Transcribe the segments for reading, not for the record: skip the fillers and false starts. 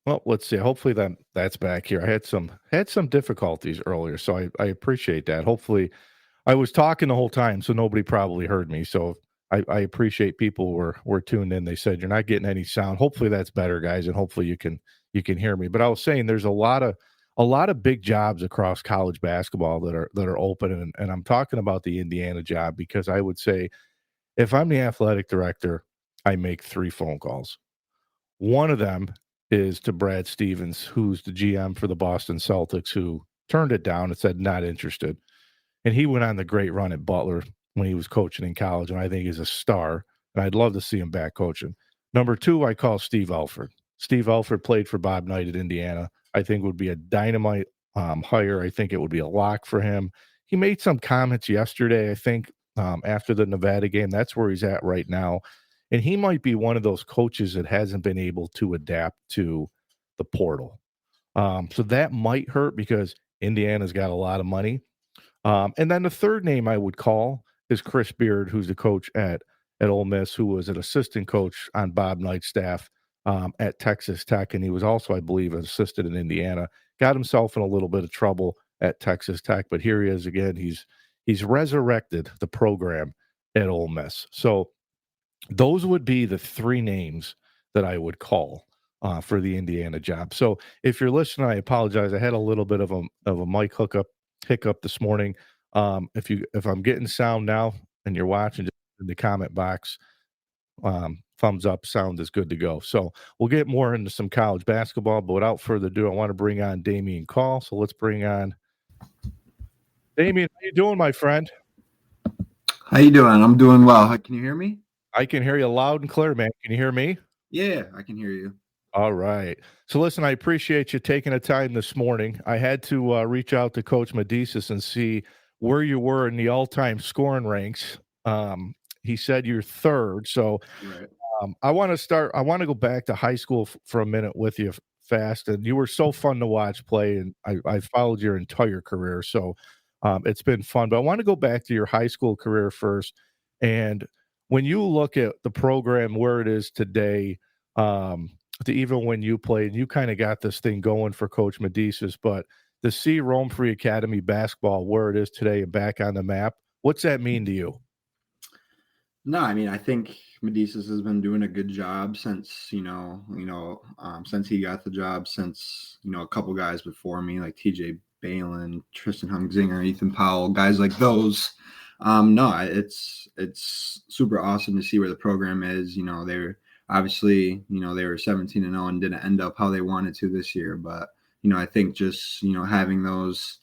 Well, let's see. Hopefully that's back here. I had some difficulties earlier, so I appreciate that. Hopefully, I was talking the whole time, so nobody probably heard me. So I appreciate people were tuned in. They said you're not getting any sound. Hopefully that's better, guys, and hopefully you can hear me. But I was saying there's a lot of big jobs across college basketball that are open, and I'm talking about the Indiana job because I would say if I'm the athletic director, I make 3 phone calls. One of them is to Brad Stevens, who's the GM for the Boston Celtics, who turned it down and said not interested. And he went on the great run at Butler when he was coaching in college, and I think he's a star. And I'd love to see him back coaching. Number 2, I call Steve Alford. Steve Alford played for Bob Knight at Indiana. I think would be a dynamite hire. I think it would be a lock for him. He made some comments yesterday, I think, after the Nevada game. That's where he's at right now. And he might be one of those coaches that hasn't been able to adapt to the portal. So that might hurt because Indiana's got a lot of money. And then the third name I would call is Chris Beard, who's the coach at Ole Miss, who was an assistant coach on Bob Knight's staff at Texas Tech. And he was also, I believe, an assistant in Indiana. Got himself in a little bit of trouble at Texas Tech, but here he is again. He's resurrected the program at Ole Miss. So those would be the 3 names that I would call for the Indiana job. So if you're listening, I apologize. I had a little bit of a mic hiccup this morning. If I'm getting sound now and you're watching, just in the comment box, thumbs up, sound is good to go. So we'll get more into some college basketball, but without further ado, I want to bring on Damien Call. So let's bring on Damien. How you doing, my friend? How you doing? I'm doing well. Can you hear me? I can hear you loud and clear, man. Can you hear me? Yeah, I can hear you. All right. So listen, I appreciate you taking the time this morning. I had to reach out to Coach Medicis and see where you were in the all-time scoring ranks. He said you're 3rd. So right. I want to go back to high school for a minute with you fast. And you were so fun to watch play, and I followed your entire career. So it's been fun. But I want to go back to your high school career first. And when you look at the program where it is today, to even when you played, you kind of got this thing going for Coach Medicis, but to see Rome Free Academy basketball where it is today and back on the map, what's that mean to you? No, I mean, I think Medicis has been doing a good job since, since he got the job, since, a couple guys before me, like TJ Balin, Tristan Humzinger, Ethan Powell, guys like those. No, it's super awesome to see where the program is. They're obviously, they were 17-0 and didn't end up how they wanted to this year. But, I think just, having those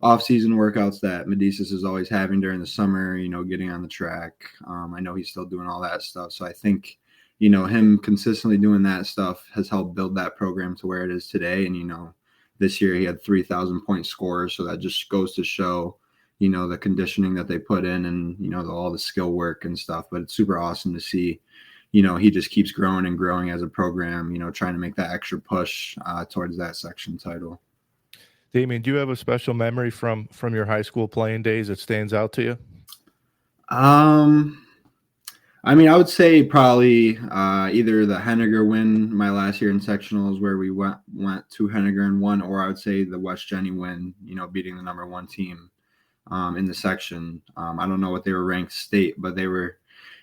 off-season workouts that Medicis is always having during the summer, getting on the track. I know he's still doing all that stuff. So I think, him consistently doing that stuff has helped build that program to where it is today. And, this year he had 3,000-point scores. So that just goes to show, the conditioning that they put in and, all the skill work and stuff. But it's super awesome to see, he just keeps growing and growing as a program, trying to make that extra push towards that section title. Damien, do you have a special memory from your high school playing days that stands out to you? I mean, I would say probably either the Henniger win my last year in sectionals where we went to Henniger and won, or I would say the West Genesee win, beating the number 1 team in the section. I don't know what they were ranked state, but they were,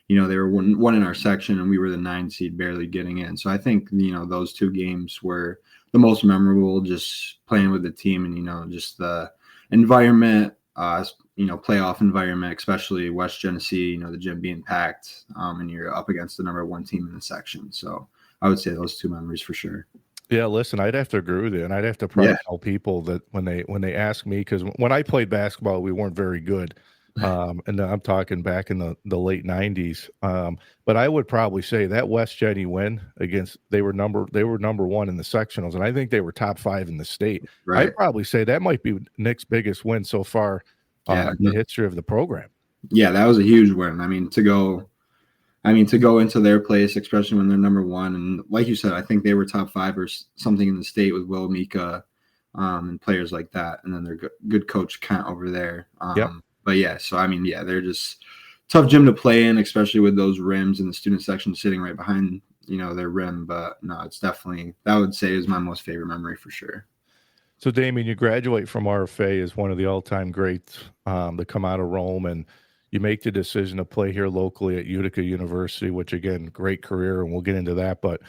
they were one in our section and we were the 9 seed barely getting in. So I think, those 2 games were the most memorable, just playing with the team and, just the environment, playoff environment, especially West Genesee, the gym being packed and you're up against the number 1 team in the section. So I would say those 2 memories for sure. Yeah, listen, I'd have to agree with you, and I'd have to probably tell people that when they ask me, because when I played basketball, we weren't very good. And I'm talking back in the late 90s. But I would probably say that West Genesee win against they were number 1 in the sectionals, and I think they were top 5 in the state. Right. I'd probably say that might be Nick's biggest win so far in the history of the program. Yeah, that was a huge win. I mean, to go into their place, especially when they're number 1, and like you said, I think they were top 5 or something in the state with Will Mika and players like that, and then their good coach Kent over there. But yeah, so I mean, yeah, they're just tough gym to play in, especially with those rims and the student section sitting right behind, their rim. But no, it's definitely, that I would say is my most favorite memory for sure. So, Damien, you graduate from RFA as one of the all-time greats to come out of Rome, and you make the decision to play here locally at Utica University, which, again, great career, and we'll get into that. But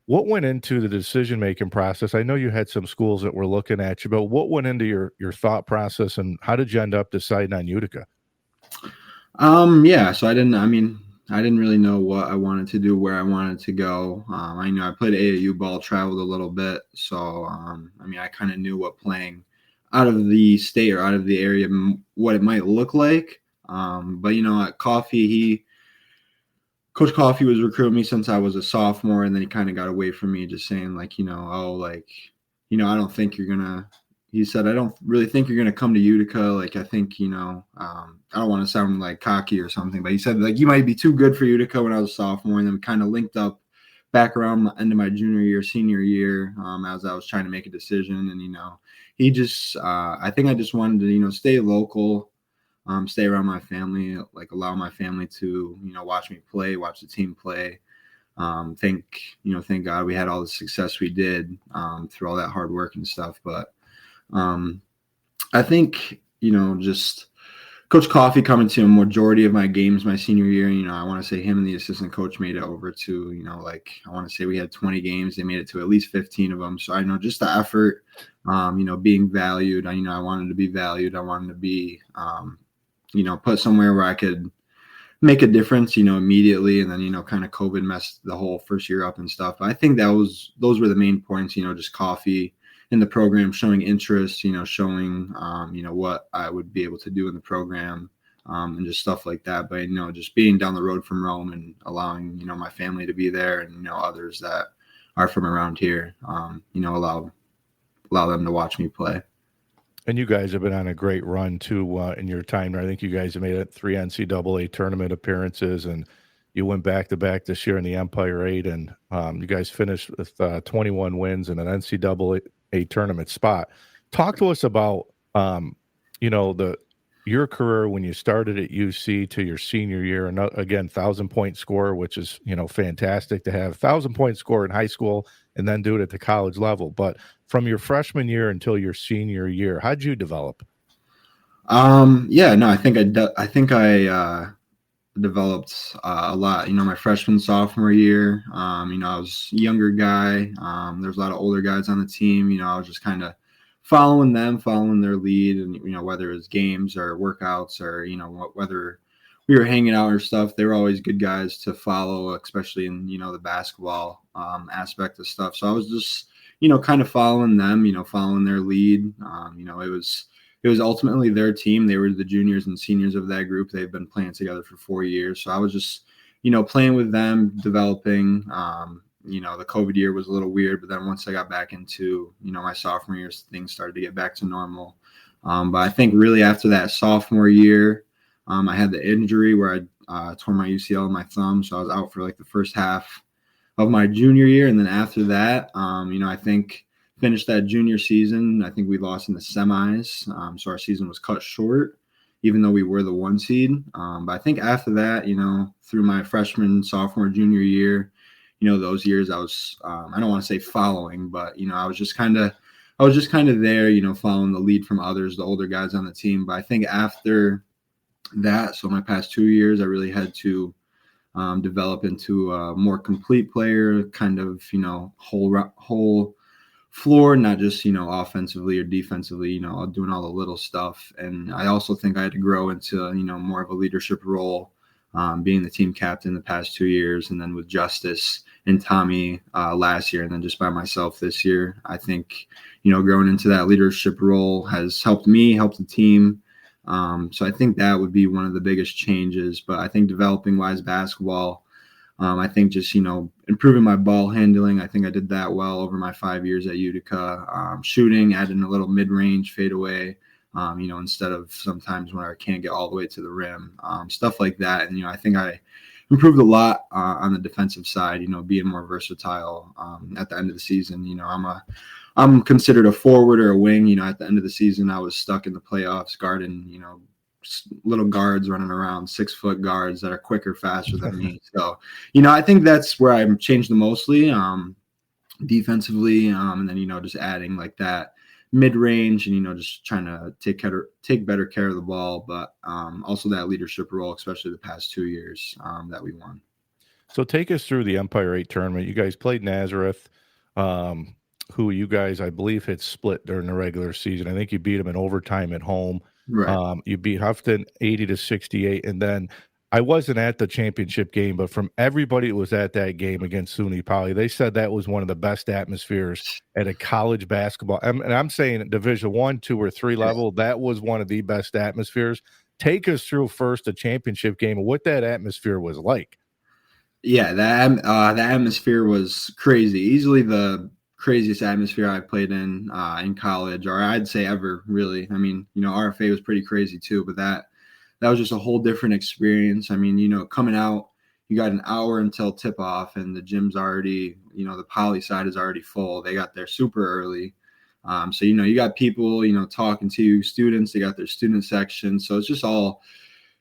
what went into the decision-making process? I know you had some schools that were looking at you, but what went into your thought process, and how did you end up deciding on Utica? Yeah, so I didn't really know what I wanted to do, where I wanted to go. I know I played AAU ball, traveled a little bit. So, I kind of knew what playing out of the state or out of the area, what it might look like. But, at Coffey, Coach Coffey was recruiting me since I was a sophomore, and then he kind of got away from me, just saying like, I don't think you're going to, he said, I don't really think you're going to come to Utica. Like, I think, I don't want to sound like cocky or something, but he said, like, you might be too good for Utica when I was a sophomore. And then we kind of linked up back around the end of my junior year, senior year, as I was trying to make a decision. And, he just, I think I just wanted to, stay local, stay around my family, like allow my family to, watch me play, watch the team play. Thank God we had all the success we did through all that hard work and stuff. But I think, just Coach Coffey coming to a majority of my games my senior year, I want to say him and the assistant coach made it over to, I want to say we had 20 games. They made it to at least 15 of them. So I know just the effort, being valued. I wanted to be valued. I wanted to be, put somewhere where I could make a difference, immediately. And then, kind of COVID messed the whole first year up and stuff. But I think those were the main points, just Coffey in the program, showing interest, showing, what I would be able to do in the program, and just stuff like that. But, just being down the road from Rome and allowing, my family to be there and, others that are from around here, allow them to watch me play. And you guys have been on a great run too in your time. I think you guys have made it 3 NCAA tournament appearances, and you went back to back this year in the Empire 8, and you guys finished with 21 wins and an NCAA tournament spot. Talk to us about your career when you started at UC to your senior year, and again, 1,000-point score, which is fantastic to have 1,000-point score in high school and then do it at the college level. But from your freshman year until your senior year, how'd you develop? I think I developed a lot. My freshman, sophomore year, I was a younger guy. There's a lot of older guys on the team. I was just kind of following their lead, and whether it's games or workouts or whether we were hanging out or stuff, they were always good guys to follow, especially in the basketball aspect of stuff. So I was just kind of following them, following their lead. It was ultimately their team. They were the juniors and seniors of that group. They've been playing together for 4 years. So I was just, playing with them, developing. The COVID year was a little weird, but then once I got back into, my sophomore year, things started to get back to normal. But I think really after that sophomore year, I had the injury where I tore my UCL in my thumb. So I was out for like the first half of my junior year. And then after that, I think finished that junior season. I think we lost in the semis. So our season was cut short, even though we were the 1 seed. But I think after that, through my freshman, sophomore, junior year, those years I was, I don't want to say following, but, I was just kind of there, following the lead from others, the older guys on the team. But I think after that, so my past 2 years, I really had to develop into a more complete player, kind of, whole floor, not just, offensively or defensively, doing all the little stuff. And I also think I had to grow into, more of a leadership role, being the team captain the past 2 years, and then with Justice and Tommy last year, and then just by myself this year. I think, growing into that leadership role has helped me, helped the team. So I think that would be one of the biggest changes. But I think developing wise basketball, I think just, improving my ball handling. I think I did that well over my 5 years at Utica. Shooting, adding a little mid-range fadeaway, instead of sometimes when I can't get all the way to the rim, stuff like that. And, I think I improved a lot on the defensive side, being more versatile at the end of the season. I'm considered a forward or a wing. At the end of the season, I was stuck in the playoffs guarding, little guards running around, 6-foot guards that are quicker, faster than me. So, I think that's where I'm changed the mostly, defensively, and then, just adding like that mid-range and, just trying to take better care of the ball, but also that leadership role, especially the past 2 years that we won. So take us through the Empire 8 tournament. You guys played Nazareth, who you guys, I believe, had split during the regular season. I think you beat them in overtime at home. Right. You beat Houghton 80-68, and then I wasn't at the championship game, but from everybody who was at that game against SUNY Poly, they said that was one of the best atmospheres at a college basketball. And I'm saying at Division 1, 2, or 3 level, that was one of the best atmospheres. Take us through first the championship game and what that atmosphere was like. Yeah, the atmosphere was crazy. Easily the craziest atmosphere I've played in college, or I'd say ever, really. I mean, RFA was pretty crazy too, but that was just a whole different experience. I mean, coming out, you got an hour until tip off, and the gym's already, the Poly side is already full. They got there super early. So, you got people, talking to you, students, they got their student section. So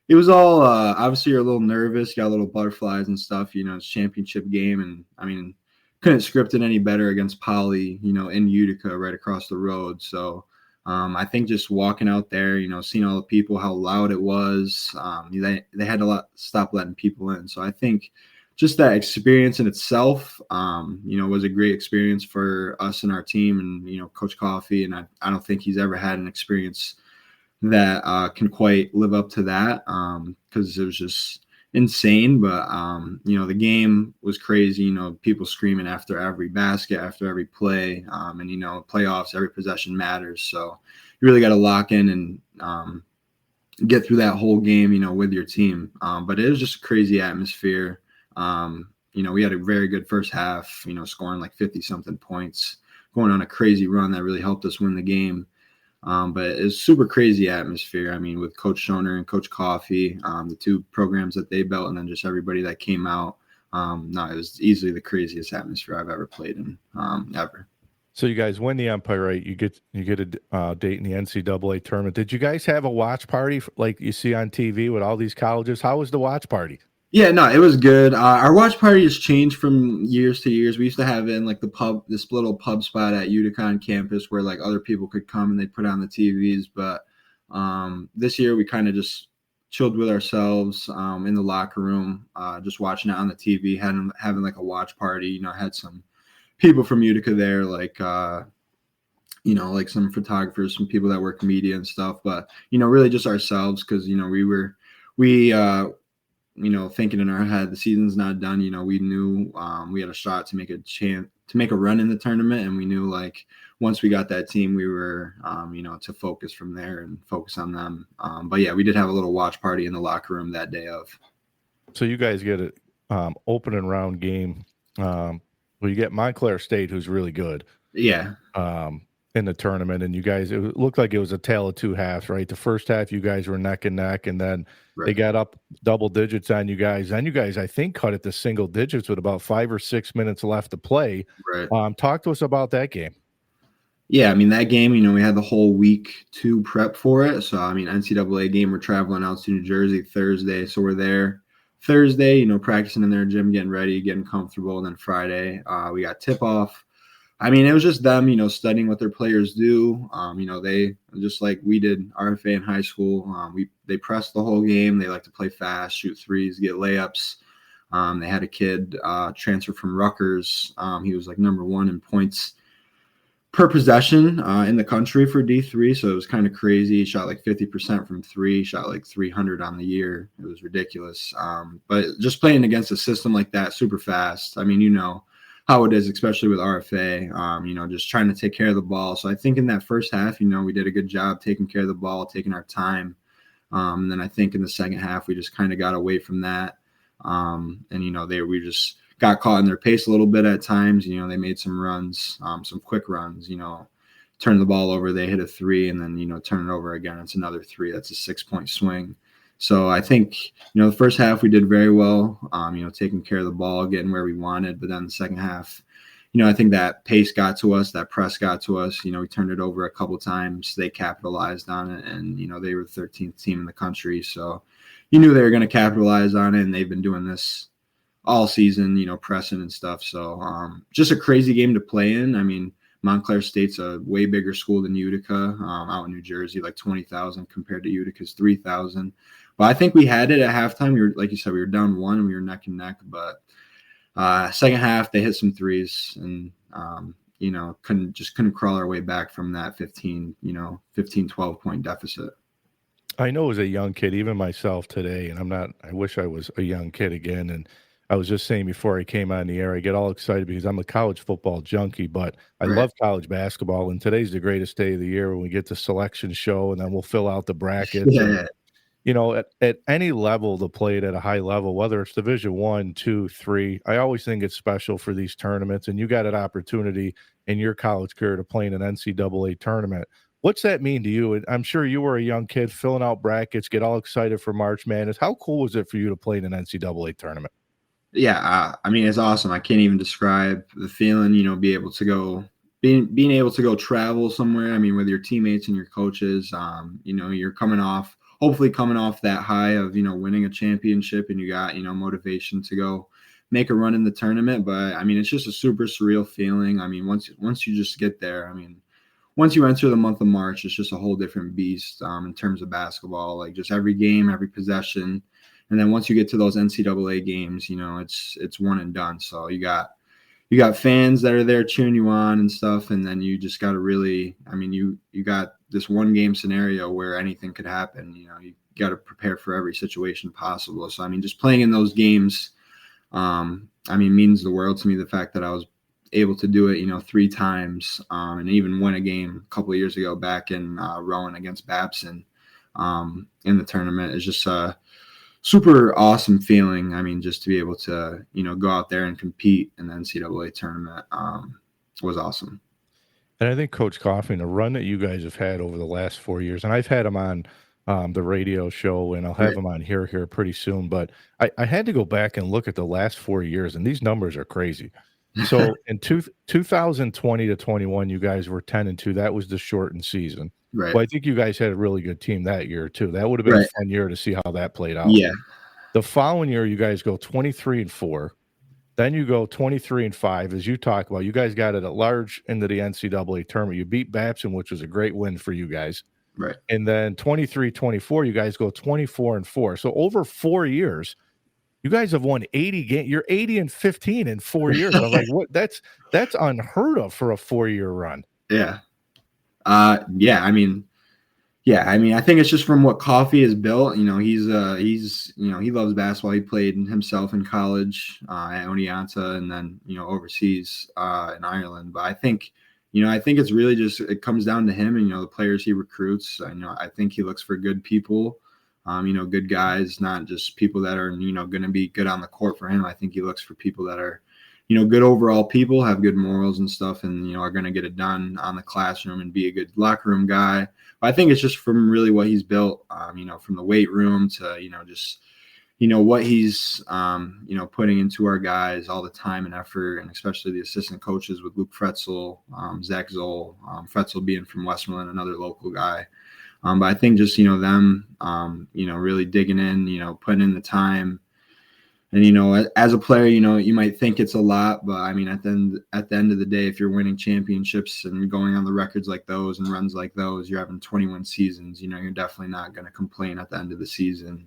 it was all obviously you're a little nervous, got a little butterflies and stuff, it's championship game. And I mean, couldn't script it any better against Poly, in Utica right across the road. So I think just walking out there, seeing all the people, how loud it was, they had to stop letting people in. So I think just that experience in itself, was a great experience for us and our team and, Coach Coffey. And I don't think he's ever had an experience that can quite live up to that because it was just insane. But, the game was crazy, people screaming after every basket, after every play, and, playoffs, every possession matters. So you really got to lock in and get through that whole game, with your team. But it was just a crazy atmosphere. We had a very good first half, scoring like 50-something points, going on a crazy run that really helped us win the game. But it's super crazy atmosphere. I mean, with Coach Schoner and Coach Coffey, the two programs that they built, and then just everybody that came out. No, it was easily the craziest atmosphere I've ever played in, ever. So you guys win the Empire 8. You get a date in the NCAA tournament. Did you guys have a watch party like you see on TV with all these colleges? How was the watch party? Yeah, no, it was good. Our watch party has changed from years to years. We used to have it in like the pub, this little pub spot at Utica on campus where like other people could come and they'd put on the TVs. But this year we kind of just chilled with ourselves in the locker room, just watching it on the TV, having like a watch party. I had some people from Utica there, like like some photographers, some people that work media and stuff. But really just ourselves because we thinking in our head, the season's not done. We knew we had a shot to make a run in the tournament. And we knew like once we got that team, we were, to focus from there and focus on them. But yeah, we did have a little watch party in the locker room that day of. So you guys get an opening round game. Well, you get Montclair State, who's really good. Yeah. In the tournament, and you guys, it looked like it was a tale of two halves, right? The first half, you guys were neck and neck, and then they got up double digits on you guys. And you guys, I think, cut it to single digits with about 5 or 6 minutes left to play. Right. Talk to us about that game. Yeah, I mean, that game, we had the whole week to prep for it. So, I mean, NCAA game, we're traveling out to New Jersey Thursday. So we're there Thursday, practicing in their gym, getting ready, getting comfortable. And then Friday, we got tip-off. I mean, it was just them, studying what their players do. They just like we did RFA in high school. They press the whole game. They like to play fast, shoot threes, get layups. They had a kid transfer from Rutgers. He was like number 1 in points per possession in the country for D3. So it was kind of crazy. He shot like 50% from 3, shot like 300 on the year. It was ridiculous. But just playing against a system like that, super fast. I mean, how it is, especially with RFA, just trying to take care of the ball. So I think in that first half, we did a good job taking care of the ball, taking our time. And then I think in the second half, we just kind of got away from that. And, we just got caught in their pace a little bit at times. They made some runs, some quick runs, turn the ball over, they hit a 3, and then, turn it over again. It's another 3. That's a 6-point swing. So I think, the first half we did very well, taking care of the ball, getting where we wanted. But then the second half, I think that pace got to us, that press got to us. We turned it over a couple times. They capitalized on it, and they were the 13th team in the country, so you knew they were going to capitalize on it. And they've been doing this all season, pressing and stuff. So just a crazy game to play in. I mean, Montclair State's a way bigger school than Utica, out in New Jersey, like 20,000 compared to Utica's 3,000. But I think we had it at halftime. We were, like you said, we were down 1 and we were neck and neck. But second half, they hit some threes and, couldn't crawl our way back from that 12 point deficit. I know as a young kid, even myself today, and I wish I was a young kid again. And I was just saying before I came on the air, I get all excited because I'm a college football junkie, but I love college basketball. And today's the greatest day of the year when we get the selection show, and then we'll fill out the brackets. Yeah. And, at any level to play it at a high level, whether it's Division 1, 2, 3, I always think it's special for these tournaments. And you got an opportunity in your college career to play in an NCAA tournament. What's that mean to you? And I'm sure you were a young kid filling out brackets, get all excited for March Madness. How cool was it for you to play in an NCAA tournament? Yeah, I mean, it's awesome. I can't even describe the feeling, being able to go travel somewhere. I mean, with your teammates and your coaches, you're hopefully coming off that high of, winning a championship, and you got, motivation to go make a run in the tournament. But I mean, it's just a super surreal feeling. I mean, once you just get there, I mean, once you enter the month of March, it's just a whole different beast in terms of basketball, like just every game, every possession. And then once you get to those NCAA games, it's one and done. So you got fans that are there cheering you on and stuff. And then you just got to really, I mean, you got this one game scenario where anything could happen. You got to prepare for every situation possible. So, I mean, just playing in those games, means the world to me. The fact that I was able to do it, 3 times, and even win a game a couple of years ago back in Rowan against Babson in the tournament is just a super awesome feeling. I mean, just to be able to, go out there and compete in the NCAA tournament was awesome. And I think Coach Coffey, the run that you guys have had over the last 4 years, and I've had him on the radio show, and I'll have him on here pretty soon. But I had to go back and look at the last 4 years, and these numbers are crazy. So in 2020 to 21, you guys were 10-2. That was the shortened season. Right. Well, I think you guys had a really good team that year too. That would have been a fun year to see how that played out. Yeah. The following year, you guys go 23-4. Then you go 23-5. As you talk about, you guys got it at large into the NCAA tournament. You beat Babson, which was a great win for you guys. Right. And then 23-24, you guys go 24-4. So over 4 years, you guys have won 80 games. You're 80-15 in 4 years. I'm like, what? That's unheard of for a 4-year run. Yeah. I think it's just from what Coffey has built. He loves basketball. He played himself in college at Oneonta and then, overseas in Ireland. But I think it's really just, it comes down to him and, the players he recruits. I think he looks for good people, good guys, not just people that are, going to be good on the court for him. I think he looks for people that are, good overall people, have good morals and stuff, and, are going to get it done on the classroom and be a good locker room guy. But I think it's just from really what he's built, from the weight room to, just, what he's, putting into our guys, all the time and effort, and especially the assistant coaches with Luke Fretzel, Zach Zoll, Fretzel being from Westmoreland, another local guy. But I think just, them, really digging in, putting in the time. And, as a player, you might think it's a lot, but I mean, at the end of the day, if you're winning championships and going on the records like those and runs like those, you're having 21 seasons, you're definitely not going to complain at the end of the season.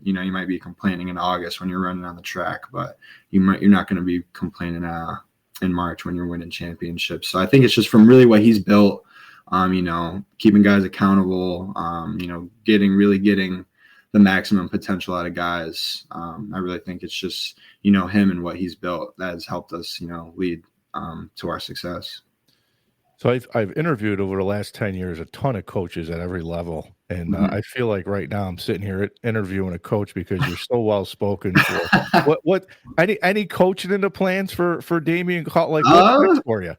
You might be complaining in August when you're running on the track, but you're not going to be complaining in March when you're winning championships. So I think it's just from really what he's built, keeping guys accountable, getting the maximum potential out of guys. I really think it's just, him and what he's built that has helped us, lead to our success. So I've interviewed over the last 10 years a ton of coaches at every level. And I feel like right now I'm sitting here interviewing a coach because you're so well spoken for. What any coaching in the plans for Damien Call? Like what's next for you?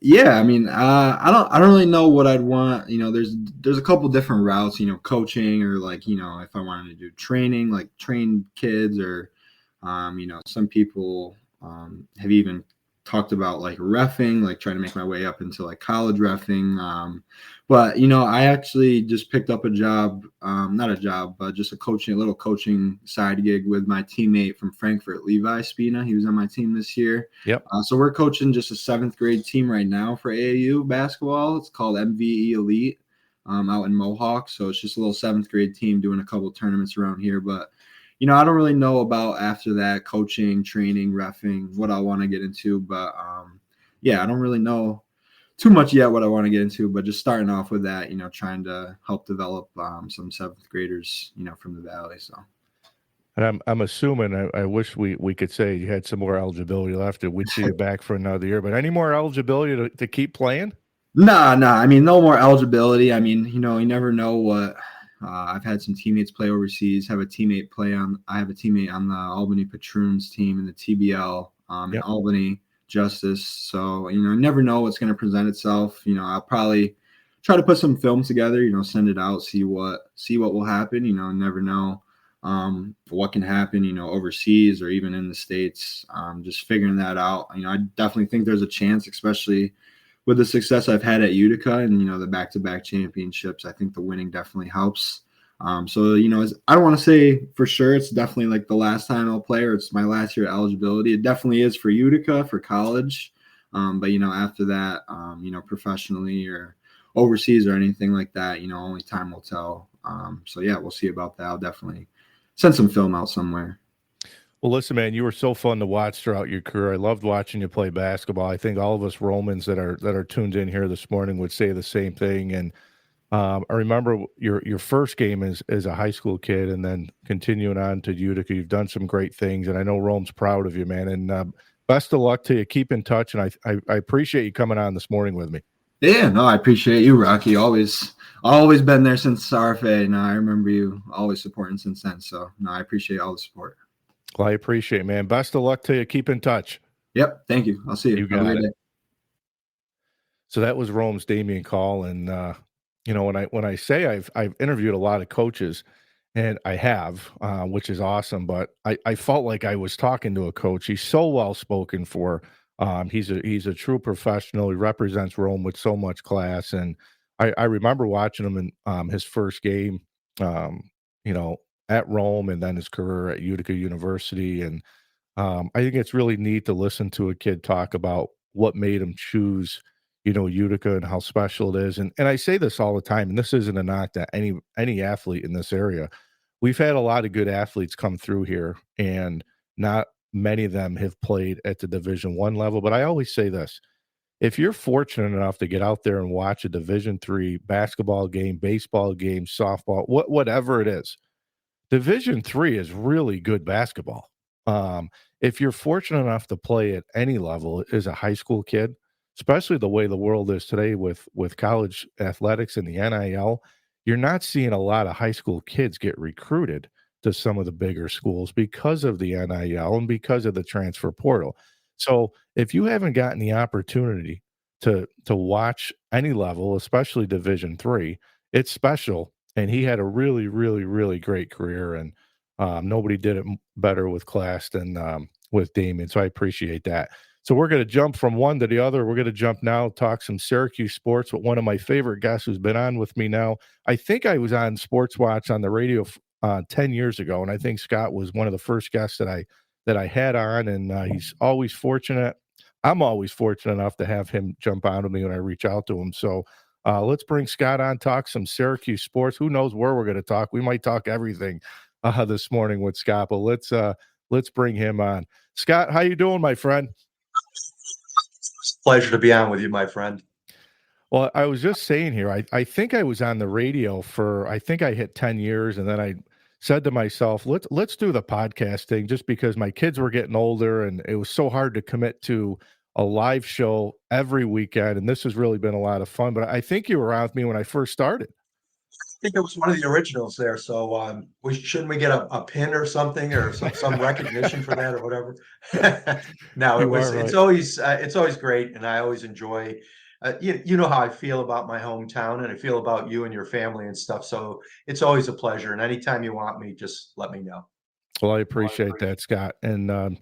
Yeah, I mean, I don't really know what I'd want. There's a couple different routes, coaching or like, if I wanted to do training, like train kids or, some people have even talked about like reffing, like trying to make my way up into like college reffing. But I actually just picked up a job, not a job, but just a little coaching side gig with my teammate from Frankfurt, Levi Spina. He was on my team this year. Yep. So we're coaching just a 7th grade team right now for AAU basketball. It's called MVE Elite, out in Mohawk. So it's just a little 7th grade team doing a couple tournaments around here. But I don't really know about after that coaching, training, reffing, what I want to get into. But I don't really know too much yet what I want to get into. But just starting off with that, trying to help develop some 7th graders, from the Valley. So. And I'm assuming, I wish we could say you had some more eligibility left and we'd see you back for another year. But any more eligibility to keep playing? Nah. I mean, no more eligibility. I mean, you never know what. I've had some teammates play overseas. I have a teammate on the Albany Patroons team in the TBL in Albany Justice. So, you never know what's going to present itself. I'll probably try to put some film together, send it out, see what will happen. Never know what can happen, overseas or even in the States. Just figuring that out. I definitely think there's a chance, especially with the success I've had at Utica and, the back-to-back championships. I think the winning definitely helps. So, I don't want to say for sure it's definitely like the last time I'll play or it's my last year eligibility. It definitely is for Utica, for college. But, after that, professionally or overseas or anything like that, only time will tell. So, we'll see about that. I'll definitely send some film out somewhere. Well, listen, man, you were so fun to watch throughout your career. I loved watching you play basketball. I think all of us Romans that are tuned in here this morning would say the same thing. And I remember your first game as a high school kid, and then continuing on to Utica. You've done some great things, and I know Rome's proud of you, man. And best of luck to you. Keep in touch, and I appreciate you coming on this morning with me. Yeah, no, I appreciate you, Rocky. Always been there since RFA. No, I remember you always supporting since then. So, no, I appreciate all the support. Well, I appreciate it, man. Best of luck to you. Keep in touch. Yep. Thank you. I'll see you. You got it. So that was Rome's Damien Call. And, when I say I've interviewed a lot of coaches, and I have, which is awesome, but I felt like I was talking to a coach. He's so well-spoken for. He's a true professional. He represents Rome with so much class. And I remember watching him in his first game, at Rome, and then his career at Utica University. And I think it's really neat to listen to a kid talk about what made him choose, Utica and how special it is. And I say this all the time, and this isn't a knock to any athlete in this area. We've had a lot of good athletes come through here, and not many of them have played at the Division I level. But I always say this: if you're fortunate enough to get out there and watch a Division III basketball game, baseball game, softball, whatever it is, Division III is really good basketball. If you're fortunate enough to play at any level as a high school kid, especially the way the world is today with college athletics and the NIL, you're not seeing a lot of high school kids get recruited to some of the bigger schools because of the NIL and because of the transfer portal. So if you haven't gotten the opportunity to watch any level, especially Division III, it's special. And he had a really, really, really great career, and nobody did it better with class than with Damien. So I appreciate that. So we're going to jump from one to the other. We're going to jump now, talk some Syracuse sports with one of my favorite guests who's been on with me now. I think I was on Sports Watch on the radio 10 years ago, and I think Scott was one of the first guests that I had on, and he's always fortunate. I'm always fortunate enough to have him jump on to me when I reach out to him. So let's bring Scott on, talk some Syracuse sports. Who knows where we're going to talk? We might talk everything this morning with Scott, but let's bring him on. Scott, how you doing, my friend? It's a pleasure to be on with you, my friend. Well, I was just saying here, I think I was on the radio I think I hit 10 years, and then I said to myself, let's do the podcast thing, just because my kids were getting older and it was so hard to commit to a live show every weekend. And this has really been a lot of fun, but I think you were around with me when I first started. I think it was one of the originals there. So shouldn't we get a pin or something, or some recognition for that or whatever? No, it's always great. And I always enjoy, you know how I feel about my hometown, and I feel about you and your family and stuff. So it's always a pleasure. And anytime you want me, just let me know. Well, I appreciate that, Scott. And,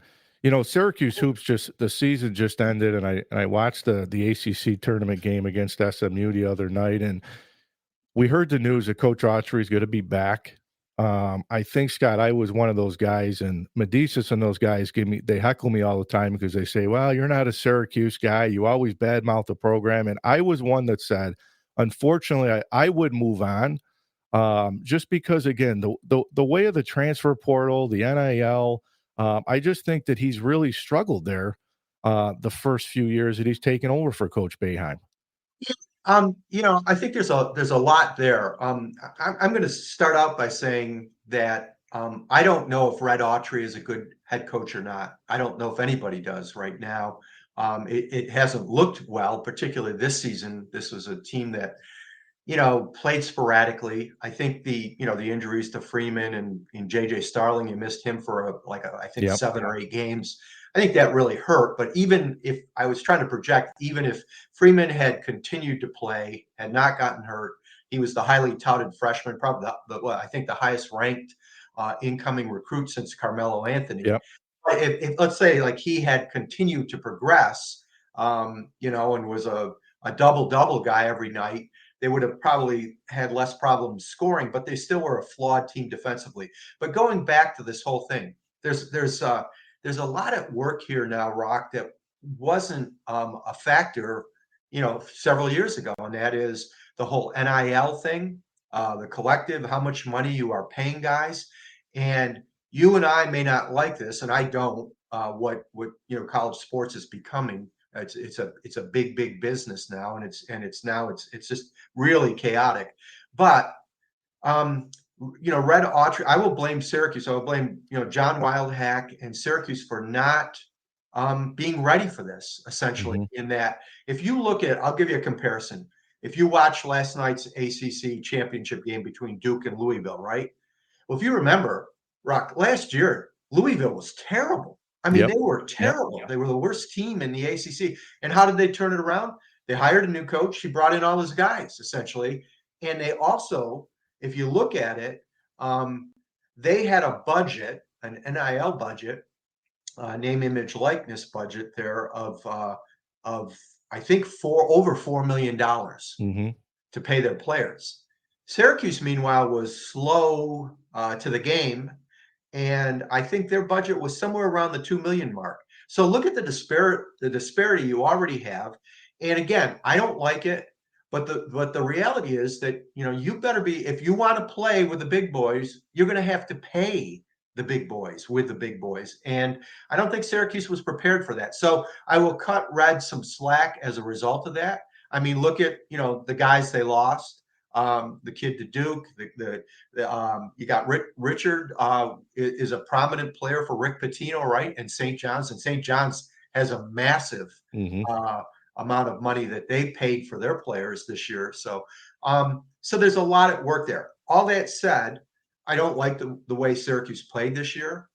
Syracuse hoops the season just ended, and I watched the ACC tournament game against SMU the other night, and we heard the news that Coach Autry is going to be back. I think, Scott, I was one of those guys, and Medicis and those guys they heckle me all the time because they say, well, you're not a Syracuse guy. You always badmouth the program. And I was one that said, unfortunately, I would move on just because, again, the way of the transfer portal, the NIL, I just think that he's really struggled there the first few years that he's taken over for Coach Boeheim. I think there's a lot there. I'm going to start out by saying that I don't know if Red Autry is a good head coach or not. I don't know if anybody does right now. It hasn't looked well, particularly this season. This was a team that, played sporadically. I think the injuries to Freeman and JJ Starling, you missed him for I think 7 or 8 games. I think that really hurt. But even if I was trying to project, even if Freeman had continued to play, had not gotten hurt, he was the highly touted freshman, probably I think the highest ranked incoming recruit since Carmelo Anthony. Yep. If let's say like he had continued to progress, and was a double guy every night, they would have probably had less problems scoring, but they still were a flawed team defensively. But going back to this whole thing, there's a lot at work here now, Rock, that wasn't a factor, several years ago, and that is the whole NIL thing, the collective, how much money you are paying guys. And you and I may not like this, and I don't, what college sports is becoming. It's a big business now, and it's just really chaotic. But Red Autry, I will blame Syracuse. I will blame John Wildhack and Syracuse for not being ready for this. Essentially, in that, if you look at, I'll give you a comparison. If you watch last night's ACC championship game between Duke and Louisville, right? Well, if you remember, Rock, last year Louisville was terrible. I mean, they were terrible. They were the worst team in the ACC. And how did they turn it around? They hired a new coach. He brought in all his guys, essentially. And they also, if you look at it, they had a budget, an NIL budget, name, image, likeness budget there of I think over $4 million to pay their players. Syracuse, meanwhile, was slow to the game. And I think their budget was somewhere around the 2 million mark. So look at the disparity you already have. And again, I don't like it, but the reality is that you better be, if you want to play with the big boys, you're going to have to pay the big boys with the big boys. And I don't think Syracuse was prepared for that. So I will cut Red some slack as a result of that. I mean, look at the guys they lost. The kid to Duke, you got Richard is a prominent player for Rick Pitino, right? And St. John's, and St. John's has a massive amount of money that they paid for their players this year. So there's a lot at work there. All that said, I don't like the way Syracuse played this year.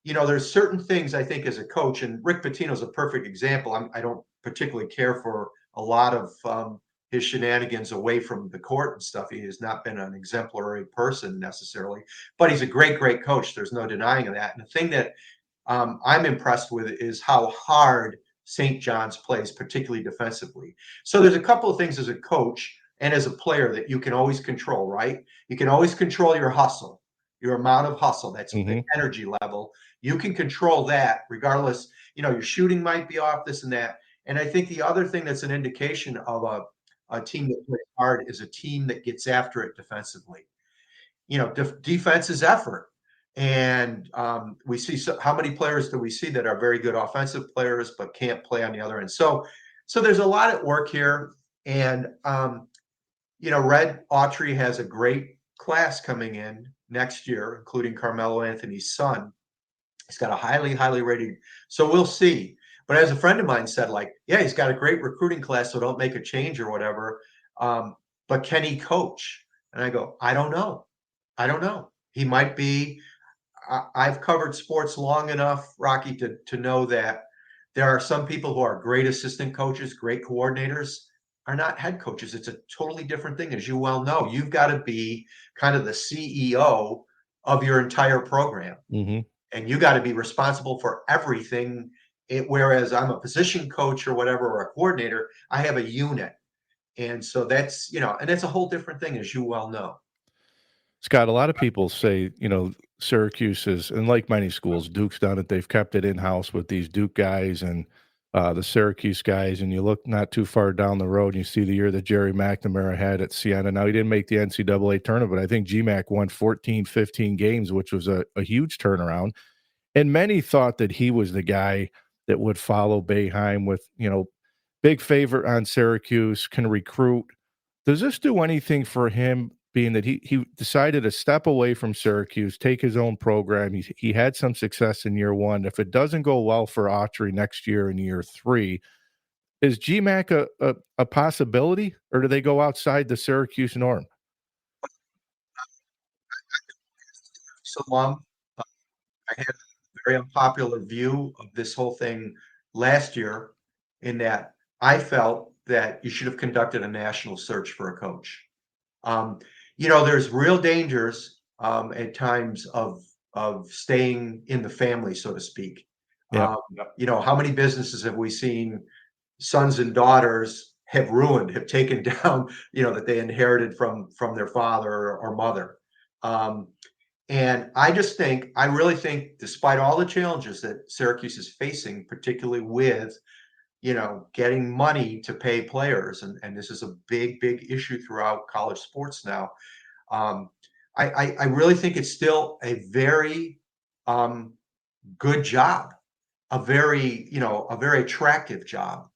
There's certain things I think as a coach, and Rick Pitino is a perfect example. I don't particularly care for a lot of his shenanigans away from the court and stuff. He has not been an exemplary person necessarily, but he's a great coach. There's no denying that. And the thing that I'm impressed with is how hard St. John's plays, particularly defensively. So there's a couple of things as a coach and as a player that you can always control, right? You can always control your hustle, your amount of hustle. That's the energy level. You can control that regardless. Your shooting might be off, this and that. And I think the other thing that's an indication of a team that plays hard is a team that gets after it defensively. Defense is effort. And we see how many players do we see that are very good offensive players but can't play on the other end. So there's a lot at work here. And, Red Autry has a great class coming in next year, including Carmelo Anthony's son. He's got a highly rated. So we'll see. But as a friend of mine said, he's got a great recruiting class, so don't make a change or whatever. But can he coach? And I go, I don't know. He might be. I've covered sports long enough, Rocky, to know that there are some people who are great assistant coaches, great coordinators, are not head coaches. It's a totally different thing, as you well know. You've got to be kind of the CEO of your entire program. and you got to be responsible for everything. Whereas I'm a position coach or whatever, or a coordinator, I have a unit. And so that's, and that's a whole different thing, as you well know. Scott, a lot of people say, Syracuse is, and like many schools, Duke's done it. They've kept it in-house with these Duke guys and the Syracuse guys. And you look not too far down the road, and you see the year that Jerry McNamara had at Siena. Now, he didn't make the NCAA tournament, but I think GMAC won 14, 15 games, which was a huge turnaround. And many thought that he was the guy that would follow Boeheim with, big favorite on Syracuse, can recruit. Does this do anything for him, being that he decided to step away from Syracuse, take his own program? He had some success in year one. If it doesn't go well for Autry next year in year three, is GMAC a possibility, or do they go outside the Syracuse norm? So long. I had a very unpopular view of this whole thing last year, in that I felt that you should have conducted a national search for a coach. There's real dangers at times of staying in the family, so to speak. Yeah. How many businesses have we seen sons and daughters have taken down, that they inherited from their father or mother. And I really think, despite all the challenges that Syracuse is facing, particularly with, getting money to pay players, and this is a big, big issue throughout college sports now. I really think it's still a very good job, a very attractive job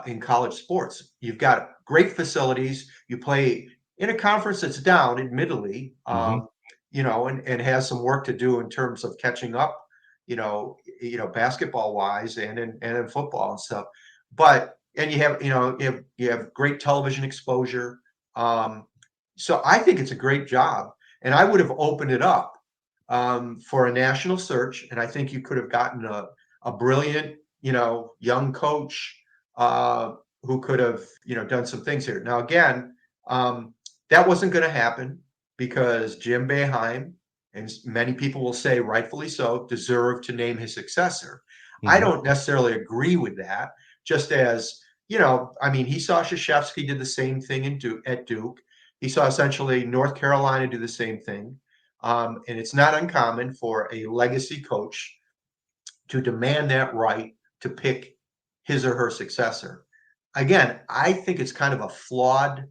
in college sports. You've got great facilities. You play in a conference that's down, admittedly, and has some work to do in terms of catching up, basketball wise and in football and stuff. And you have great television exposure. So I think it's a great job, and I would have opened it up for a national search. And I think you could have gotten a brilliant, young coach who could have, done some things here. Now, again, that wasn't going to happen, because Jim Boeheim, and many people will say rightfully so, deserved to name his successor. I don't necessarily agree with that. Just as, he saw Krzyzewski did the same thing at Duke. He saw essentially North Carolina do the same thing. And it's not uncommon for a legacy coach to demand that right to pick his or her successor. Again, I think it's kind of a flawed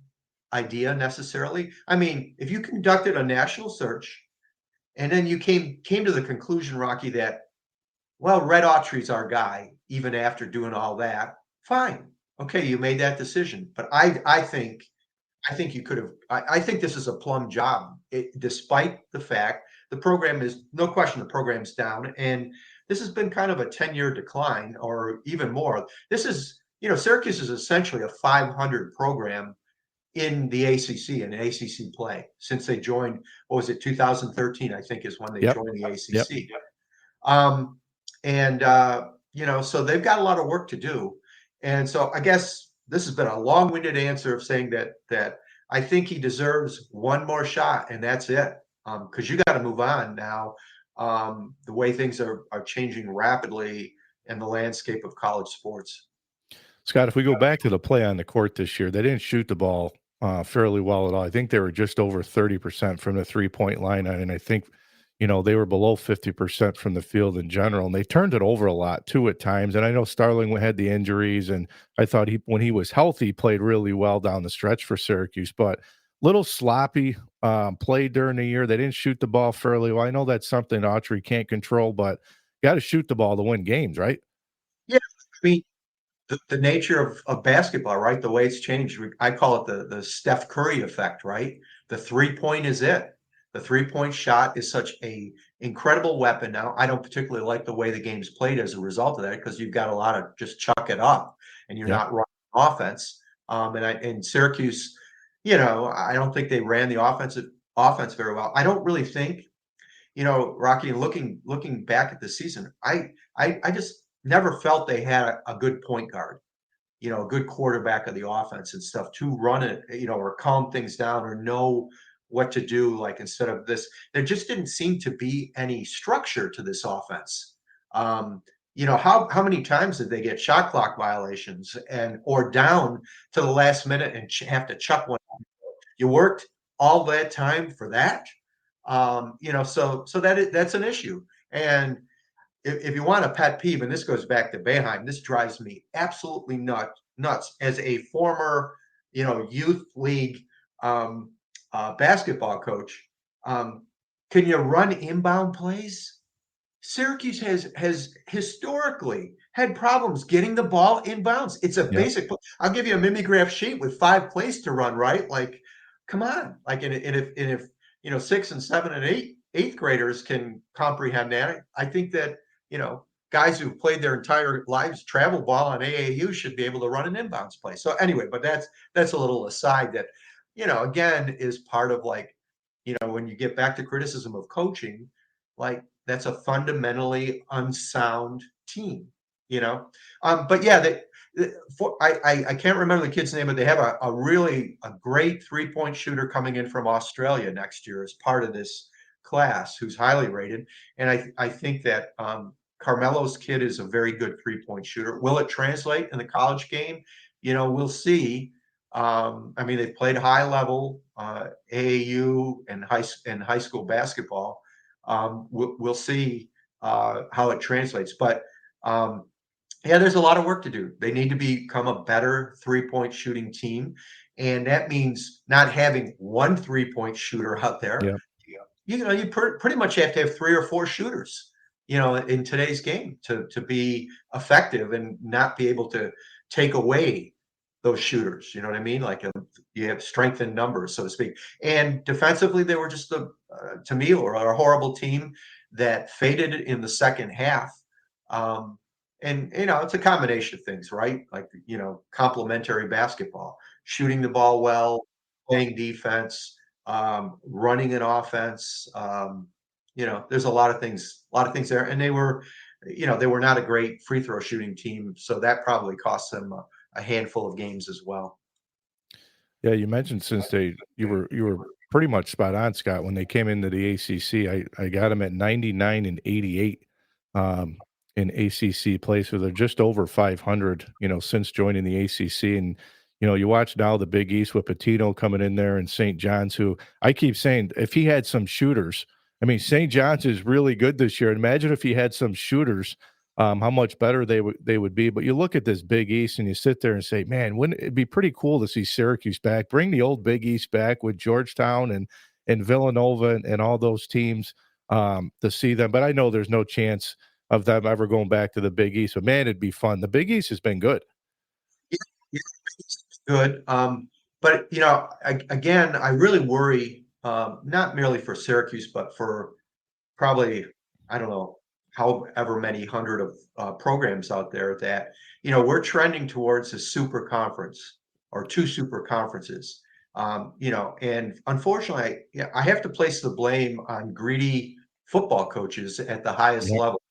idea necessarily. If you conducted a national search and then you came to the conclusion, Rocky, that, well, Red Autry's our guy, even after doing all that, fine. Okay, you made that decision. But I think you could have, I think this is a plum job, despite the fact the program is, no question, the program's down. And this has been kind of a 10-year decline, or even more. This is, Syracuse is essentially a 500 program in the ACC and ACC play since they joined. What was it, 2013? I think is when they joined the ACC. So they've got a lot of work to do. And so I guess this has been a long-winded answer of saying that I think he deserves one more shot, and that's it. Because you got to move on now. The way things are changing rapidly in the landscape of college sports. Scott, if we go back to the play on the court this year, they didn't shoot the ball fairly well at all. I think they were just over 30% from the three-point line, and I think, they were below 50% from the field in general, and they turned it over a lot too at times. And I know Starling had the injuries, and I thought when he was healthy, played really well down the stretch for Syracuse, but little sloppy play during the year. They didn't shoot the ball fairly well. I know that's something Autry can't control, but you got to shoot the ball to win games, right? Yeah, the nature of basketball, right? The way it's changed, I call it the Steph Curry effect, right? The 3-point is it. The 3-point shot is such a incredible weapon now. I don't particularly like the way the game's played as a result of that, because you've got a lot of just chuck it up, and you're not running offense. And Syracuse, I don't think they ran the offense very well. I don't really think, Rocky, looking back at the season, I just never felt they had a good point guard, a good quarterback of the offense and stuff to run it, or calm things down, or know what to do. Like instead of this, there just didn't seem to be any structure to this offense. How many times did they get shot clock violations or down to the last minute and have to chuck one? You worked all that time for that. So that's an issue. And if you want a pet peeve, and this goes back to Boeheim, this drives me absolutely nuts as a former, youth league basketball coach. Can you run inbound plays? Syracuse has historically had problems getting the ball inbounds. It's a basic. I'll give you a mimeograph sheet with 5 plays to run. Right? Like, come on. Like, and if 6th and 7th and 8th graders can comprehend that, I think that guys who've played their entire lives travel ball on AAU should be able to run an inbounds play. So anyway, but that's a little aside that again is part of like when you get back to criticism of coaching, like that's a fundamentally unsound team, but yeah, I can't remember the kid's name, but they have a great 3-point shooter coming in from Australia next year as part of this class who's highly rated. And I think that Carmelo's kid is a very good 3-point shooter. Will it translate in the college game? We'll see. They've played high level AAU and high school basketball. We'll see how it translates. But there's a lot of work to do. They need to become a better 3-point shooting team. And that means not having one 3-point shooter out there. Yeah. You pretty much have to have 3 or 4 shooters, in today's game to be effective and not be able to take away those shooters. You know what I mean? Like you have strength in numbers, so to speak. And defensively, they were just to me, or a horrible team that faded in the second half. And it's a combination of things, right? Like complementary basketball, shooting the ball well, playing defense, running an offense. There's a lot of things there, and they were not a great free throw shooting team, so that probably cost them a handful of games as well. Yeah, you mentioned you were pretty much spot on, Scott. When they came into the ACC, I got them at 99 and 88 in ACC play, so they're just over 500. Since joining the ACC, and you watch now the Big East with Patino coming in there and St. John's, who I keep saying if he had some shooters. I mean, St. John's is really good this year. Imagine if he had some shooters. How much better they would be. But you look at this Big East and you sit there and say, man, wouldn't it be pretty cool to see Syracuse back? Bring the old Big East back with Georgetown and Villanova and all those teams to see them. But I know there's no chance of them ever going back to the Big East. But man, it'd be fun. The Big East has been good. Good. But again, I really worry not merely for Syracuse, but for probably, I don't know, however many hundred of programs out there that, we're trending towards a super conference or 2 super conferences. And unfortunately, I have to place the blame on greedy football coaches at the highest level,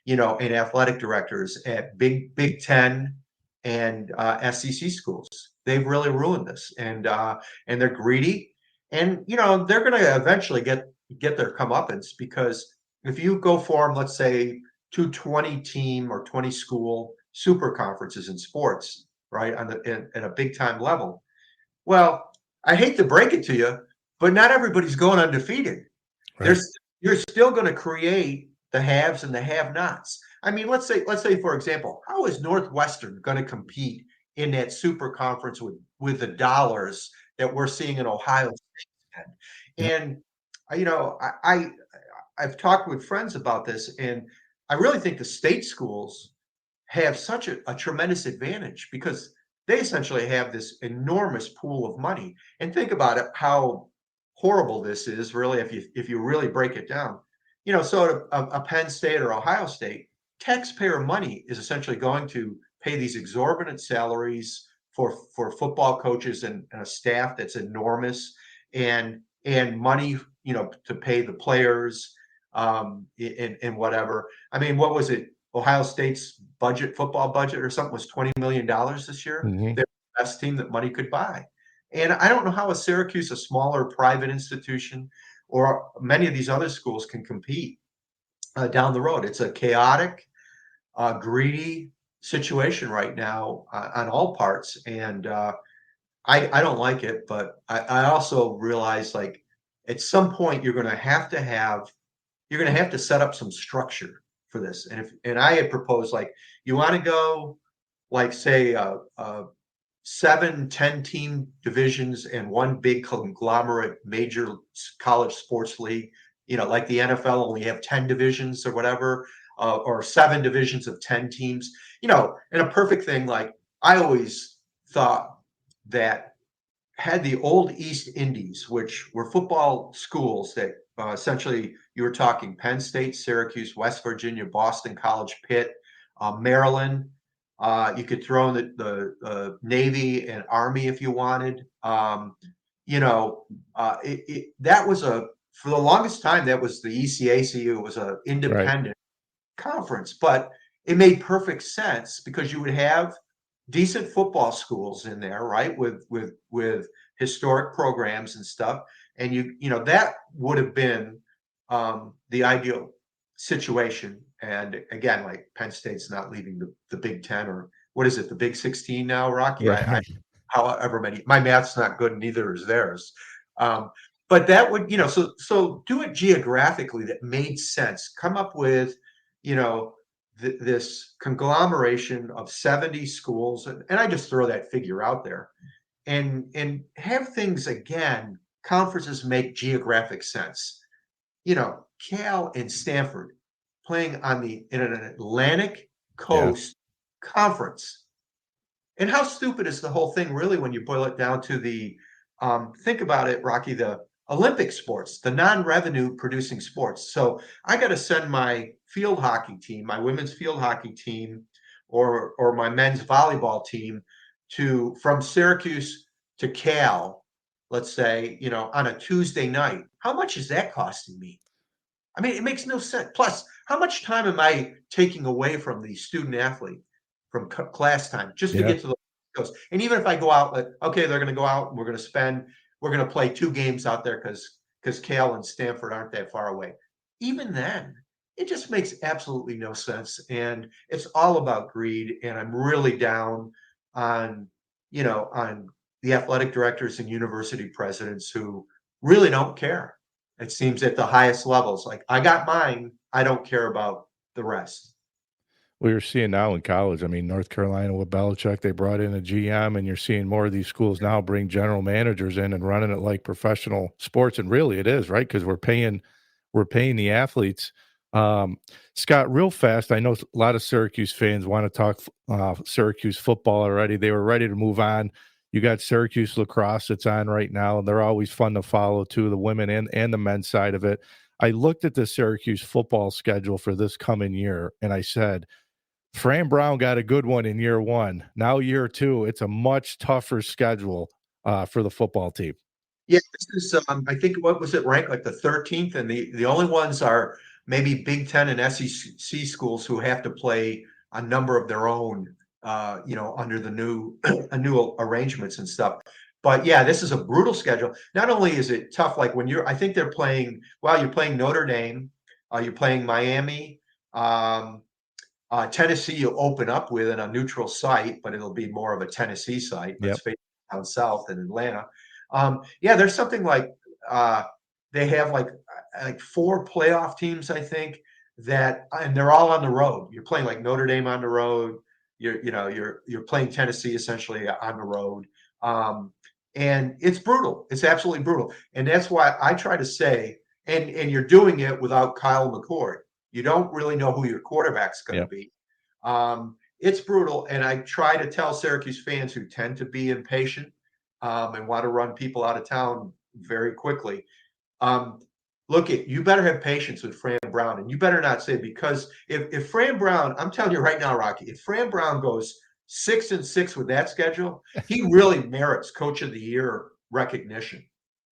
and athletic directors at Big Ten and SEC schools. They've really ruined this, and they're greedy, and they're going to eventually get their comeuppance, because if you go form, let's say, 2 20-team or 20-school super conferences in sports, right, at a big-time level, well, I hate to break it to you, but not everybody's going undefeated. Right. You're still going to create the haves and the have-nots. I mean, let's say, for example, how is Northwestern going to compete in that super conference with the dollars that we're seeing in Ohio State? And I've talked with friends about this, and I really think the state schools have such a tremendous advantage, because they essentially have this enormous pool of money. And think about it, how horrible this is, really, if you really break it down. So a Penn State or Ohio State, taxpayer money is essentially going to pay these exorbitant salaries for football coaches and a staff that's enormous, and money, to pay the players. And whatever. I mean, what was it? Ohio State's football budget or something was $20 million this year. Mm-hmm. They're the best team that money could buy. And I don't know how a Syracuse, a smaller private institution, or many of these other schools can compete down the road. It's a chaotic, greedy situation right now on all parts. And I don't like it, but I also realize, like, at some point you're going to have to set up some structure for this. And I had proposed, like, you want to go, like, say, 7, 10 team divisions and one big conglomerate major college sports league, like the NFL only have 10 divisions or whatever, or 7 divisions of 10 teams, in a perfect thing. Like, I always thought that had the old East Indies, which were football schools that essentially you were talking Penn State, Syracuse, West Virginia, Boston College, Pitt, Maryland. You could throw in the Navy and Army if you wanted. That was for the longest time, that was the ECACU. It was an independent conference, but it made perfect sense because you would have decent football schools in there, right? With historic programs and stuff. And that would have been the ideal situation. And again, like, Penn State's not leaving the Big Ten, or what is it, the Big 16 now, Rocky? Right. However many, my math's not good, and neither is theirs. But that would, so do it geographically that made sense. Come up with, this conglomeration of 70 schools, and I just throw that figure out there, and have things, again, conferences make geographic sense. Cal and Stanford playing in an Atlantic Coast conference. And how stupid is the whole thing, really, when you boil it down to the think about it, Rocky, the Olympic sports, the non-revenue producing sports. So I got to send my field hockey team, my women's field hockey team, or my men's volleyball team from Syracuse to Cal, let's say, on a Tuesday night. How much is that costing me? I mean, it makes no sense. Plus, how much time am I taking away from the student athlete from class time just to get to the coast? And even if I go out, okay, they're going to go out and we're going to play 2 games out there because Cal and Stanford aren't that far away. Even then, it just makes absolutely no sense. And it's all about greed. And I'm really down on the athletic directors and university presidents who really don't care. It seems at the highest levels. Like, I got mine, I don't care about the rest. Well, you're seeing now in college, I mean, North Carolina with Belichick, they brought in a GM, and you're seeing more of these schools now bring general managers in and running it like professional sports. And really it is, right? Because we're paying the athletes. Scott, real fast, I know a lot of Syracuse fans want to talk Syracuse football already. They were ready to move on. You got Syracuse lacrosse that's on right now. They're always fun to follow too, the women and the men's side of it. I looked at the Syracuse football schedule for this coming year, and I said, Fran Brown got a good one in year 1. Now year 2, it's a much tougher schedule for the football team. Yeah, this is, I think, what was it, ranked like the 13th? And the only ones are maybe Big Ten and SEC schools who have to play a number of their own, under the new arrangements and stuff. But yeah, this is a brutal schedule. Not only is it tough, like when I think they're playing, you're playing Notre Dame, you're playing Miami, Tennessee you open up with in a neutral site, but it'll be more of a Tennessee site. Let's face it, down south in Atlanta. There's something like they have like 4 playoff teams, I think, and they're all on the road. You're playing like Notre Dame on the road. You're playing Tennessee essentially on the road. And it's brutal. It's absolutely brutal. And that's why I try to say, and you're doing it without Kyle McCord. You don't really know who your quarterback's going to be. It's brutal. And I try to tell Syracuse fans who tend to be impatient and want to run people out of town very quickly. You better have patience with Fran Brown, and you better not say, because if Fran Brown, I'm telling you right now, Rocky, if Fran Brown goes 6-6 with that schedule, he really merits Coach of the Year recognition.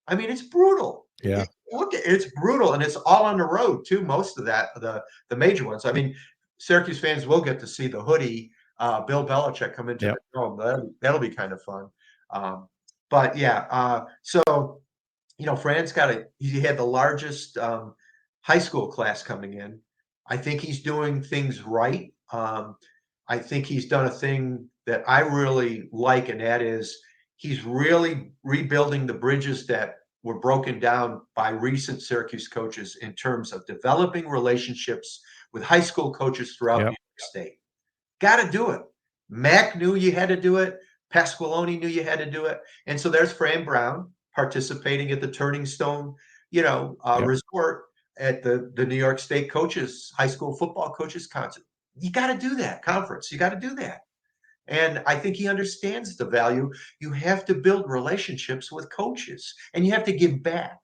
I mean, it's brutal. Yeah. It's brutal, and it's all on the road too. Most of that, the major ones. I mean, Syracuse fans will get to see the hoodie Bill Belichick come into the dome. That'll be kind of fun. But yeah, so Fran's he had the largest high school class coming in. I think he's doing things right. I think he's done a thing that I really like, and that is he's really rebuilding the bridges that were broken down by recent Syracuse coaches in terms of developing relationships with high school coaches throughout New Yep. York State. Got to do it. Mac knew you had to do it. Pasqualoni knew you had to do it. And so there's Fran Brown participating at the Turning Stone, Yep. resort at the New York State coaches, high school football coaches concert. You got to do that conference. You got to do that. And I think he understands the value. You have to build relationships with coaches, and you have to give back.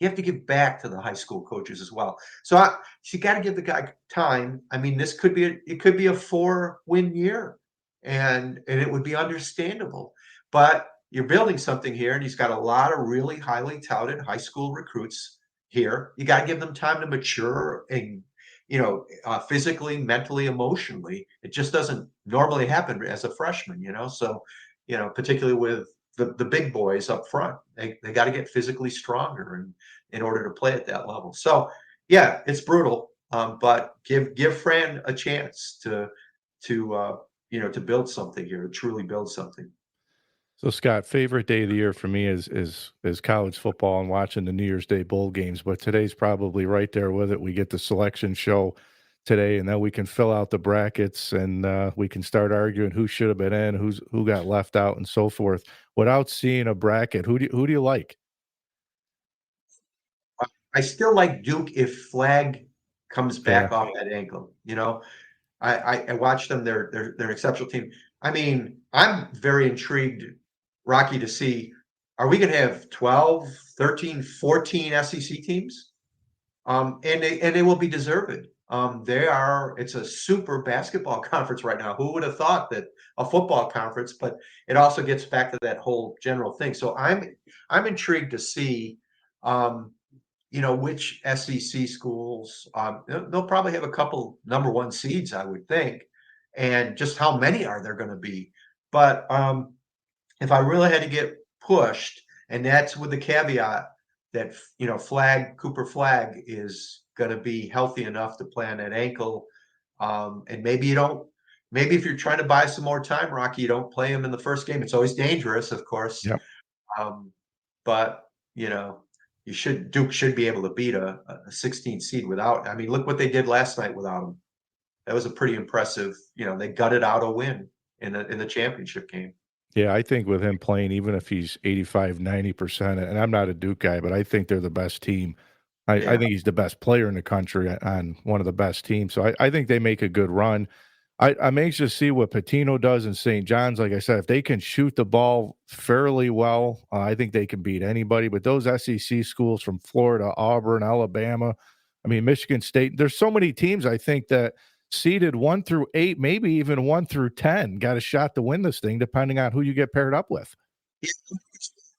You have to give back to the high school coaches as well. So you got to give the guy time. I mean, it could be a 4-win year, and it would be understandable. But you're building something here, and he's got a lot of really highly touted high school recruits here. You got to give them time to mature and physically, mentally, emotionally. It just doesn't normally happen as a freshman, So, particularly with the big boys up front, they got to get physically stronger and in order to play at that level. So, yeah, it's brutal, but give Fran a chance to build something here, to truly build something. So Scott, favorite day of the year for me is college football and watching the New Year's Day bowl games. But today's probably right there with it. We get the selection show today, and then we can fill out the brackets, and we can start arguing who should have been in, who got left out, and so forth. Without seeing a bracket, who do you like? I still like Duke if Flag comes back off that ankle. I watched them. They're an exceptional team. I mean, I'm very intrigued, Rocky, to see, are we going to have 12, 13, 14 SEC teams? And they will be deserved. It's a super basketball conference right now. Who would have thought that a football conference, but it also gets back to that whole general thing. So I'm intrigued to see, which SEC schools, they'll probably have a couple number one seeds, I would think, and just how many are there going to be? But if I really had to get pushed, and that's with the caveat that Cooper Flag is going to be healthy enough to play on that ankle, and maybe if you're trying to buy some more time, Rocky, you don't play him in the first game. It's always dangerous, of course. Yep. But Duke should be able to beat a 16 seed without. I mean, look what they did last night without him. That was a pretty impressive. They gutted out a win in the championship game. Yeah, I think with him playing, even if he's 85, 90%, and I'm not a Duke guy, but I think they're the best team. I think he's the best player in the country on one of the best teams. So I think they make a good run. I'm anxious to see what Patino does in St. John's. Like I said, if they can shoot the ball fairly well, I think they can beat anybody. But those SEC schools from Florida, Auburn, Alabama, I mean, Michigan State, there's so many teams I think that seeded 1 through 8, maybe even 1 through 10, got a shot to win this thing, depending on who you get paired up with.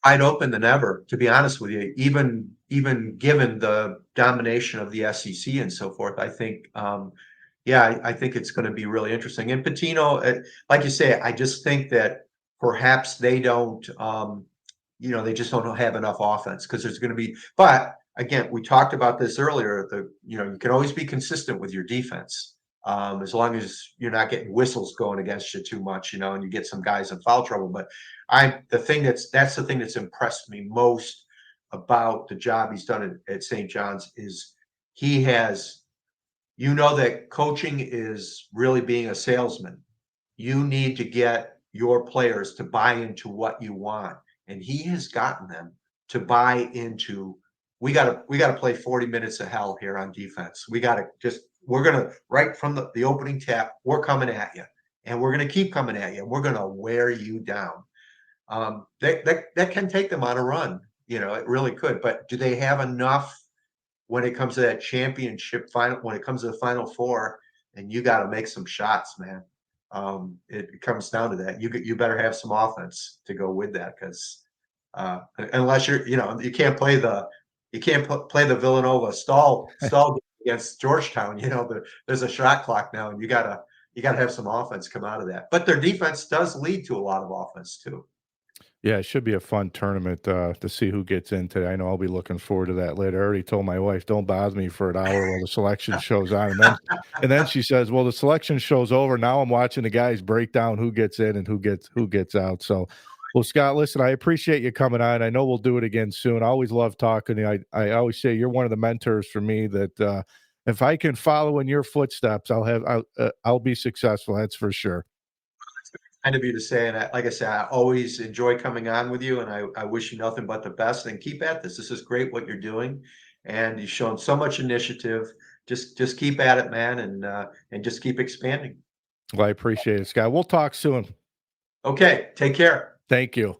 I'd open than ever, to be honest with you, even given the domination of the SEC and so forth. I think, I think it's going to be really interesting. And Patino, like you say, I just think that perhaps they don't, they just don't have enough offense because there's going to be. But again, we talked about this earlier. You can always be consistent with your defense. As long as you're not getting whistles going against you too much, and you get some guys in foul trouble. But that's the thing that's impressed me most about the job he's done at St. John's is he has, that coaching is really being a salesman. You need to get your players to buy into what you want. And he has gotten them to buy into, we got to play 40 minutes of hell here on defense. We're going to, right from the opening tap, we're coming at you, and we're going to keep coming at you. We're going to wear you down. That can take them on a run. It really could. But do they have enough when it comes to that championship final, when it comes to the Final Four, and you got to make some shots, man? It comes down to that. You better have some offense to go with that, because unless you can't play the Villanova stall against Georgetown. There's a shot clock now, and you gotta have some offense come out of that. But their defense does lead to a lot of offense too. Yeah, it should be a fun tournament to see who gets in today. I know I'll be looking forward to that later. I already told my wife, don't bother me for an hour while the selection show's on. And then she says, well, the selection show's over. Now I'm watching the guys break down who gets in and who gets out. So, well, Scott, listen, I appreciate you coming on. I know we'll do it again soon. I always love talking to you. I always say you're one of the mentors for me that if I can follow in your footsteps, I'll be successful. That's for sure. Kind of you to say, and like I said, I always enjoy coming on with you, and I wish you nothing but the best. And keep at this. This is great what you're doing, and you've shown so much initiative. Just keep at it, man, and just keep expanding. Well, I appreciate it, Scott. We'll talk soon. Okay, take care. Thank you.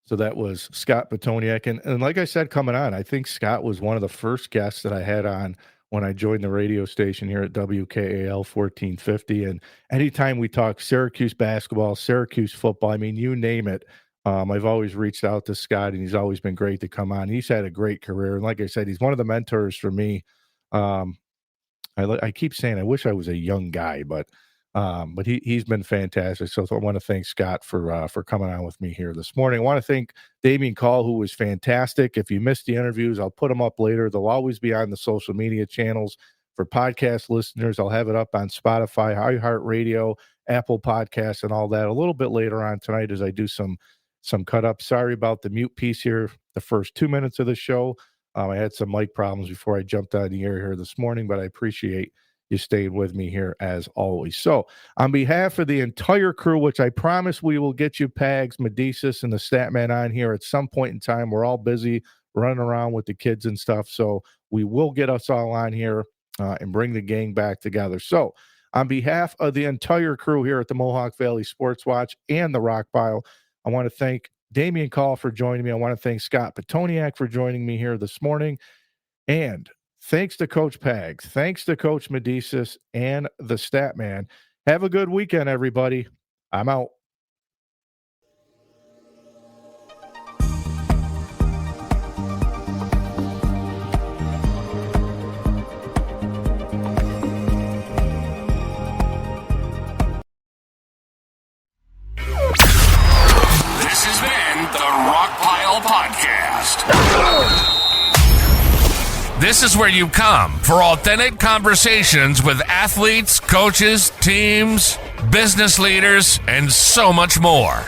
So that was Scott Petoniak. And like I said, coming on, I think Scott was one of the first guests that I had on when I joined the radio station here at WKAL 1450. And anytime we talk Syracuse basketball, Syracuse football, I mean, you name it, I've always reached out to Scott, and he's always been great to come on. He's had a great career. And like I said, he's one of the mentors for me. I keep saying I wish I was a young guy, but he's been fantastic. So I want to thank Scott for coming on with me here this morning. I want to thank Damien Call, who was fantastic. If you missed the interviews, I'll put them up later. They'll always be on the social media channels. For podcast listeners, I'll have it up on Spotify, iHeartRadio, Apple Podcasts, and all that a little bit later on tonight as I do some cut up. Sorry about the mute piece here the first 2 minutes of the show. I had some mic problems before I jumped on the air here this morning, but I appreciate you stayed with me here as always. So on behalf of the entire crew, which I promise we will get you Pags, Medicis, and the Statman on here at some point in time. We're all busy running around with the kids and stuff. So we will get us all on here and bring the gang back together. So on behalf of the entire crew here at the Mohawk Valley Sports Watch and the Rock Pile, I want to thank Damien Call for joining me. I want to thank Scott Petoniak for joining me here this morning. And thanks to Coach Pags, thanks to Coach Medicis and the Statman. Have a good weekend, everybody. I'm out. This has been the Rock Pile Podcast. This is where you come for authentic conversations with athletes, coaches, teams, business leaders, and so much more.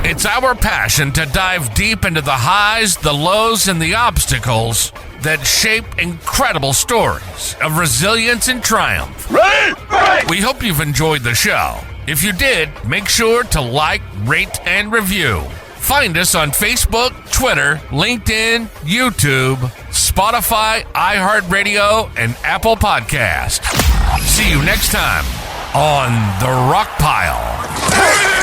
It's our passion to dive deep into the highs, the lows, and the obstacles that shape incredible stories of resilience and triumph. Right. We hope you've enjoyed the show. If you did, make sure to like, rate, and review. Find us on Facebook, Twitter, LinkedIn, YouTube, Spotify, iHeartRadio, and Apple Podcast. See you next time on The Rock Pile.